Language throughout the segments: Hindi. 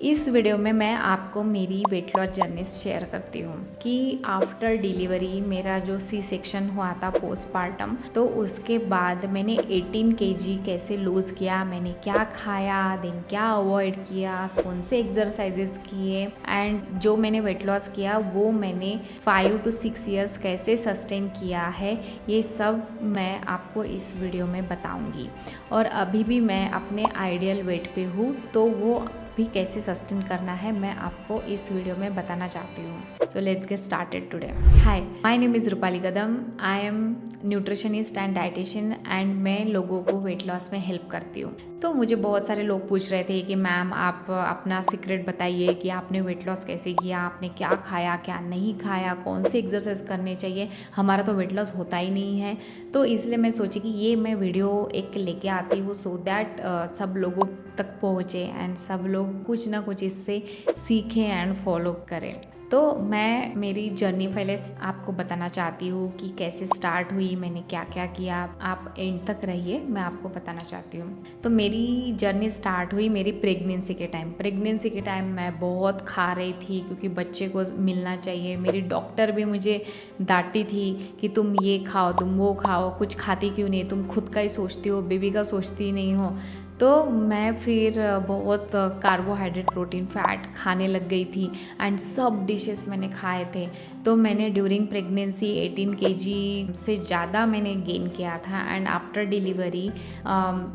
इस वीडियो में मैं आपको मेरी वेट लॉस जर्नी शेयर करती हूँ कि आफ्टर डिलीवरी मेरा जो सी सेक्शन हुआ था पोस्टपार्टम, तो उसके बाद मैंने 18 केजी कैसे लूज़ किया, मैंने क्या खाया, दिन क्या अवॉइड किया, कौन से एक्सरसाइजेस किए एंड जो मैंने वेट लॉस किया वो मैंने 5 to 6 ईयर्स कैसे सस्टेन किया है, ये सब मैं आपको इस वीडियो में बताऊंगी। और अभी भी मैं अपने आइडियल वेट पे हूँ, तो वो भी कैसे सस्टेन करना है मैं आपको इस वीडियो में बताना चाहती हूँ। So let's get started today. Hi, my name is Rupali Kadam. I am nutritionist and dietitian and मैं लोगों को वेट लॉस में हेल्प करती हूँ। तो मुझे बहुत सारे लोग पूछ रहे थे कि मैम आप अपना सीक्रेट बताइए कि आपने वेट लॉस कैसे किया, आपने क्या खाया क्या नहीं खाया, कौन से एक्सरसाइज करने चाहिए, हमारा तो वेट लॉस होता ही नहीं है। तो इसलिए मैं सोची कि ये मैं वीडियो एक लेके आती हूँ सो दैट सब लोगों तक पहुँचे एंड सब लोग कुछ ना कुछ इससे सीखें एंड फॉलो करें। तो मैं मेरी जर्नी पहले आपको बताना चाहती हूँ कि कैसे स्टार्ट हुई, मैंने क्या क्या किया। आप एंड तक रहिए, मैं आपको बताना चाहती हूँ। तो मेरी जर्नी स्टार्ट हुई मेरी प्रेगनेंसी के टाइम। प्रेगनेंसी के टाइम मैं बहुत खा रही थी क्योंकि बच्चे को मिलना चाहिए। मेरी डॉक्टर भी मुझे डांटती थी कि तुम ये खाओ, तुम वो खाओ, कुछ खाती क्यों नहीं, तुम खुद का ही सोचती हो, बेबी का सोचती नहीं हो। तो मैं फिर बहुत कार्बोहाइड्रेट, प्रोटीन, फैट खाने लग गई थी एंड सब डिशेस मैंने खाए थे। तो मैंने ड्यूरिंग प्रेगनेंसी 18 केजी से ज़्यादा मैंने गेन किया था एंड आफ्टर डिलीवरी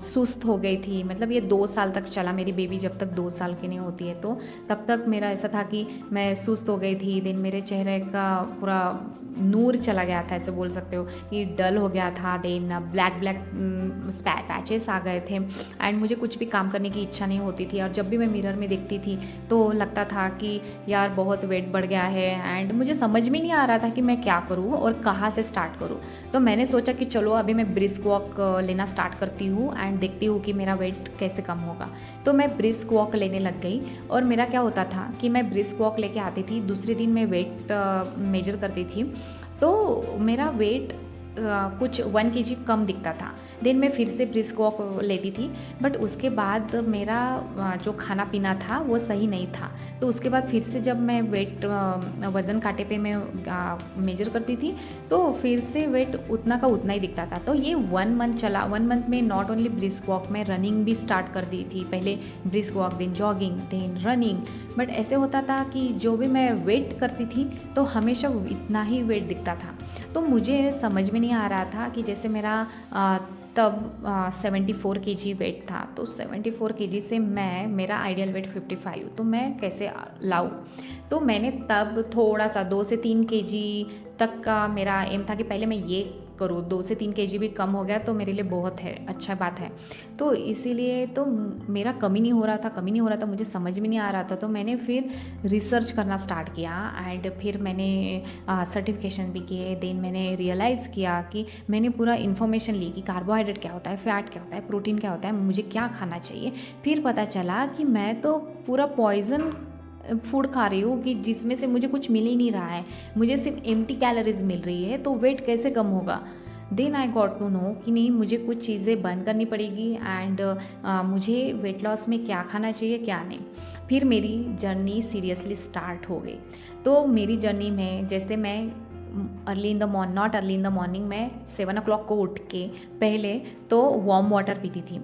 सुस्त हो गई थी। मतलब ये 2 साल तक चला, मेरी बेबी जब तक 2 साल की नहीं होती है तो तब तक मेरा ऐसा था कि मैं सुस्त हो गई थी। दिन मेरे चेहरे का पूरा नूर चला गया था, ऐसे बोल सकते हो कि डल हो गया था। देन ब्लैक ब्लैक पैचेस आ गए थे एंड मुझे कुछ भी काम करने की इच्छा नहीं होती थी। और जब भी मैं मिरर में देखती थी तो लगता था कि यार बहुत वेट बढ़ गया है एंड मुझे समझ में नहीं आ रहा था कि मैं क्या करूँ और कहाँ से स्टार्ट करूँ। तो मैंने सोचा कि चलो अभी मैं ब्रिस्क वॉक लेना स्टार्ट करती हूँ एंड देखती हूँ कि मेरा वेट कैसे कम होगा। तो मैं ब्रिस्क वॉक लेने लग गई और मेरा क्या होता था कि मैं ब्रिस्क वॉक लेके आती थी, दूसरे दिन मैं वेट मेजर करती थी तो मेरा वेट कुछ 1 kg कम दिखता था। दिन में फिर से ब्रिस्क वॉक लेती थी, बट उसके बाद मेरा जो खाना पीना था वो सही नहीं था। तो उसके बाद फिर से जब मैं वेट वज़न कांटे पे मैं मेजर करती थी तो फिर से वेट उतना का उतना ही दिखता था। तो ये 1 मंथ चला। 1 मंथ में नॉट ओनली ब्रिस्क वॉक, मैं रनिंग भी स्टार्ट कर दी थी। पहले brisk walk, then jogging, then running. But ऐसे होता था कि जो भी मैं वेट करती थी तो हमेशा इतना ही वेट दिखता था। तो मुझे समझ में नहीं आ रहा था कि जैसे मेरा तब 74 केजी वेट था, तो 74 केजी से मेरा आइडियल वेट 55, तो मैं कैसे लाऊं। तो मैंने तब थोड़ा सा 2 से 3 केजी तक का मेरा एम था कि पहले मैं ये करूँ। 2 से 3 केजी भी कम हो गया तो मेरे लिए बहुत है, अच्छा बात है। तो इसीलिए तो मेरा कमी नहीं हो रहा था, मुझे समझ में नहीं आ रहा था। तो मैंने फिर रिसर्च करना स्टार्ट किया एंड फिर मैंने सर्टिफिकेशन भी किए। देन मैंने रियलाइज़ किया कि मैंने पूरा इन्फॉर्मेशन ली कि कार्बोहाइड्रेट क्या होता है, फैट क्या होता है, प्रोटीन क्या होता है, मुझे क्या खाना चाहिए। फिर पता चला कि मैं तो पूरा पॉइजन फूड खा रही हूँ कि जिसमें से मुझे कुछ मिल ही नहीं रहा है, मुझे सिर्फ एम्प्टी कैलोरीज मिल रही है, तो वेट कैसे कम होगा। Then I got to know कि नहीं, मुझे कुछ चीज़ें बंद करनी पड़ेगी एंड मुझे वेट लॉस में क्या खाना चाहिए क्या नहीं। फिर मेरी जर्नी सीरियसली स्टार्ट हो गई। तो मेरी जर्नी में जैसे मैं not early in the morning, मैं 7 o'clock को उठ के पहले तो वार्म वाटर पीती थी।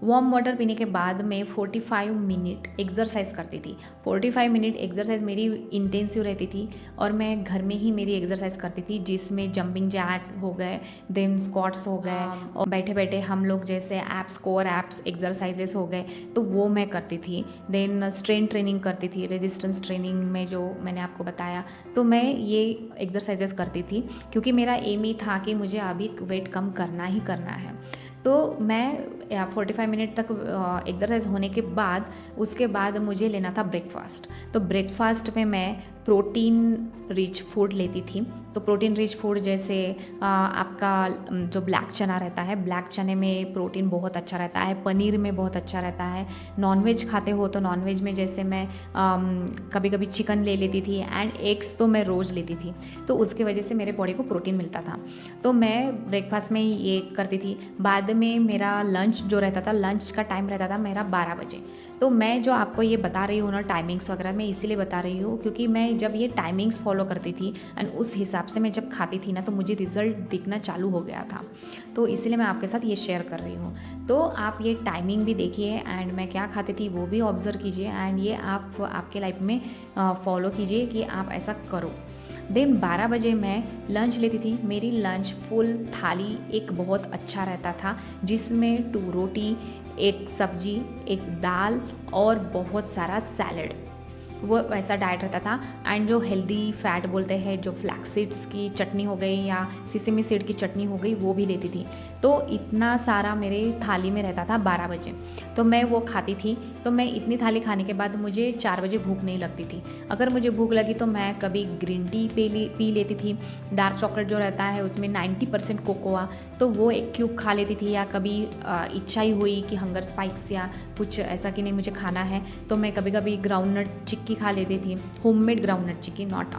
वार्म वाटर पीने के बाद मैं 45 मिनट एक्सरसाइज करती थी। 45 मिनट एक्सरसाइज मेरी इंटेंसिव रहती थी और मैं घर में ही मेरी एक्सरसाइज करती थी, जिसमें जंपिंग जैक हो गए, देन स्क्वाट्स हो गए और बैठे बैठे हम लोग जैसे एप्स, कोर एप्स एक्सरसाइजेस हो गए, तो वो मैं करती थी। देन स्ट्रेंथ ट्रेनिंग करती थी, रेजिस्टेंस ट्रेनिंग में जो मैंने आपको बताया, तो मैं ये एक्सरसाइजेस करती थी क्योंकि मेरा एम ही था कि मुझे अभी वेट कम करना ही करना है। तो मैं 45 मिनट तक एक्सरसाइज होने के बाद उसके बाद मुझे लेना था ब्रेकफास्ट। तो ब्रेकफास्ट में मैं प्रोटीन रिच फूड लेती थी। तो प्रोटीन रिच फूड जैसे आपका जो ब्लैक चना रहता है, ब्लैक चने में प्रोटीन बहुत अच्छा रहता है, पनीर में बहुत अच्छा रहता है। नॉनवेज खाते हो तो नॉनवेज में जैसे मैं कभी कभी चिकन ले लेती थी एंड एग्स तो मैं रोज़ लेती थी, तो उसके वजह से मेरे बॉडी को प्रोटीन मिलता था। तो मैं ब्रेकफास्ट में ये करती थी। बाद में मेरा लंच जो रहता था, लंच का टाइम रहता था मेरा 12 बजे। तो मैं जो आपको ये बता रही हूँ ना टाइमिंग्स वगैरह, मैं इसीलिए बता रही हूँ क्योंकि मैं जब ये टाइमिंग्स फॉलो करती थी एंड उस हिसाब से मैं जब खाती थी ना तो मुझे रिज़ल्ट दिखना चालू हो गया था। तो इसीलिए मैं आपके साथ ये शेयर कर रही हूँ। तो आप ये टाइमिंग भी देखिए एंड मैं क्या खाती थी वो भी ऑब्ज़र्व कीजिए एंड ये आप आपके लाइफ में फॉलो कीजिए कि आप ऐसा करो। देन 12 बजे मैं लंच लेती थी। मेरी लंच फुल थाली एक बहुत अच्छा रहता था जिसमें 2 रोटी, 1 सब्जी, 1 दाल और बहुत सारा सैलड, वो वैसा डाइट रहता था। एंड जो हेल्दी फैट बोलते हैं, जो फ्लैक्स सीड्स की चटनी हो गई या सिसमी सीड की चटनी हो गई, वो भी लेती थी। तो इतना सारा मेरे थाली में रहता था 12 बजे, तो मैं वो खाती थी। तो मैं इतनी थाली खाने के बाद मुझे 4 बजे भूख नहीं लगती थी। अगर मुझे भूख लगी तो मैं कभी ग्रीन टी पी लेती थी। डार्क चॉकलेट जो रहता है उसमें 90% कोकोआ, तो वो 1 क्यूब खा लेती थी। या कभी इच्छा ही हुई कि हंगर स्पाइक्स या कुछ ऐसा कि नहीं मुझे खाना है, तो मैं कभी कभी ग्राउंडनट चिक्की खा लेती थी। Homemade groundnut chikki, not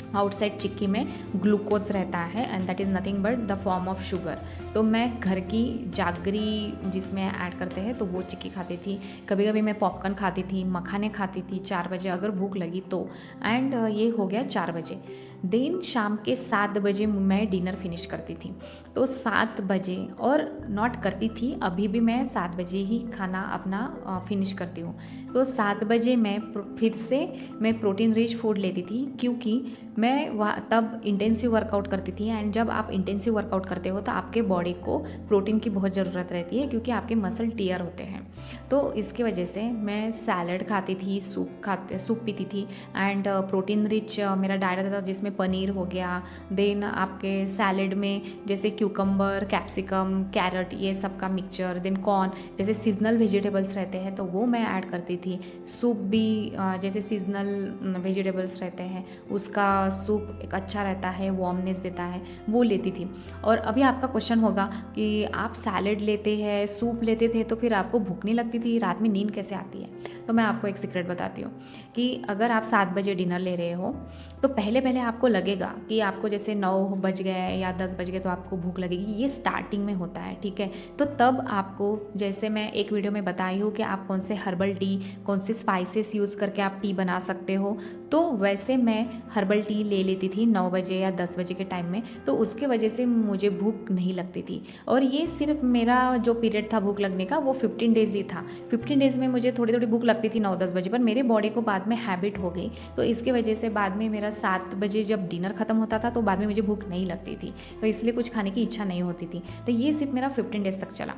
outside chikki में ग्लूकोज रहता है and that is nothing but the form of sugar. तो मैं घर की जागरी जिसमें ऐड करते हैं तो वो चिक्की खाती थी। कभी कभी मैं पॉपकॉर्न खाती थी, मखाने खाती थी 4 बजे अगर भूख लगी तो। एंड ये हो गया 4 बजे। देन शाम के 7 बजे मैं डिनर फिनिश करती थी। तो 7 बजे, और नॉट करती थी, अभी भी मैं 7 बजे ही खाना अपना फिनिश करती हूँ। तो 7 बजे मैं फिर से मैं प्रोटीन रिच फूड लेती थी क्योंकि मैं वहाँ तब इंटेंसिव वर्कआउट करती थी। एंड जब आप इंटेंसिव वर्कआउट करते हो तो आपके बॉडी को प्रोटीन की बहुत ज़रूरत रहती है क्योंकि आपके मसल टीयर होते हैं। तो इसकी वजह से मैं सैलड खाती थी, सूप पीती थी एंड प्रोटीन रिच मेरा डाइट रहता था जिसमें पनीर हो गया। देन आपके सैलड में जैसे क्यूकम्बर, कैप्सिकम, कैरेट, ये सब का मिक्सचर। देन कॉर्न, जैसे सीजनल वेजिटेबल्स रहते हैं तो वो मैं ऐड करती थी। सूप भी जैसे सीजनल वेजिटेबल्स रहते हैं उसका सूप एक अच्छा रहता है, वार्मनेस देता है, वो लेती थी। और अभी आपका क्वेश्चन होगा कि आप सैलड लेते हैं, सूप लेते थे तो फिर आपको भूख नहीं लगती थी, रात में नींद कैसे आती है? तो मैं आपको एक सीक्रेट बताती हूँ कि अगर आप 7 बजे डिनर ले रहे हो तो पहले पहले आपको लगेगा कि आपको जैसे 9 बज गए या 10 बज गए तो आपको भूख लगेगी। ये स्टार्टिंग में होता है, ठीक है? तो तब आपको, जैसे मैं एक वीडियो में बताई हूँ कि आप कौन से हर्बल टी, कौन से स्पाइसेस यूज़ करके आप टी बना सकते हो, तो वैसे मैं हर्बल टी ले लेती थी 9 बजे या 10 बजे के टाइम में। तो उसके वजह से मुझे भूख नहीं लगती थी। और ये सिर्फ मेरा जो पीरियड था भूख लगने का वो 15 डेज़ ही था। 15 डेज़ में मुझे थोड़ी थोड़ी भूख लगती थी 9-10 बजे, पर मेरे बॉडी को बाद में हैबिट हो गई। तो इसकी वजह से बाद में मेरा 7 बजे जब डिनर ख़त्म होता था तो बाद में मुझे भूख नहीं लगती थी, तो इसलिए कुछ खाने की इच्छा नहीं होती थी। तो ये सिर्फ मेरा 15 डेज़ तक चला।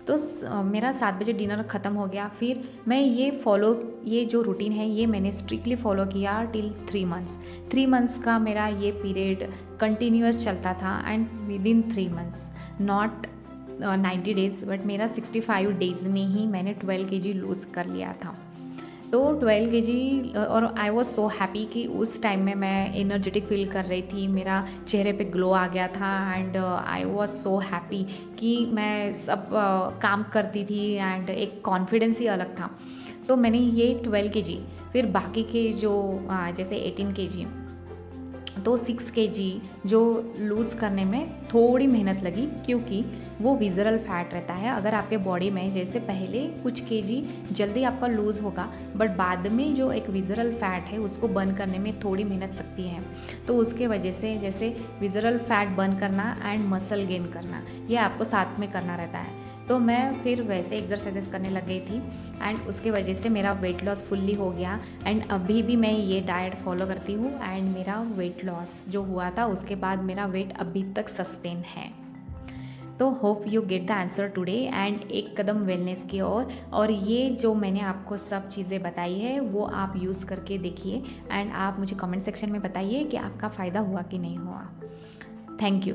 तो मेरा 7 बजे डिनर ख़त्म हो गया। फिर मैं ये जो रूटीन है ये मैंने स्ट्रिक्टली फॉलो किया टिल 3 मंथ्स। 3 मंथ्स का मेरा ये पीरियड कंटिन्यूअस चलता था and with in 3 months, not 90 days, but मेरा 65 डेज़ में ही मैंने 12 kg लूज़ कर लिया था। तो 12 kg, और आई वॉज सो हैप्पी कि उस टाइम में मैं एनर्जेटिक फील कर रही थी, मेरा चेहरे पे ग्लो आ गया था and I was so happy कि मैं सब काम करती थी एंड एक कॉन्फिडेंस ही अलग था। तो मैंने ये 12 kg, फिर बाकी के जो जैसे 18 kg, तो 6 kg जो लूज़ करने में थोड़ी मेहनत लगी क्योंकि वो विज़रल फैट रहता है। अगर आपके बॉडी में जैसे पहले कुछ kg जल्दी आपका लूज़ होगा, बट बाद में जो एक विज़रल फैट है उसको बर्न करने में थोड़ी मेहनत लगती है। तो उसके वजह से जैसे विज़रल फैट बर्न करना एंड मसल गेन करना, ये आपको साथ में करना रहता है। तो मैं फिर वैसे एक्सरसाइजेस करने लग गई थी एंड उसके वजह से मेरा वेट लॉस फुल्ली हो गया एंड अभी भी मैं ये डाइट फॉलो करती हूँ एंड मेरा वेट लॉस जो हुआ था उसके बाद मेरा वेट अभी तक सस्टेन है। तो hope you get the answer today and एक कदम वेलनेस की ओर। और ये जो मैंने आपको सब चीज़ें बताई है वो आप यूज़ करके देखिए एंड आप मुझे कमेंट सेक्शन में बताइए कि आपका फ़ायदा हुआ कि नहीं हुआ। Thank you.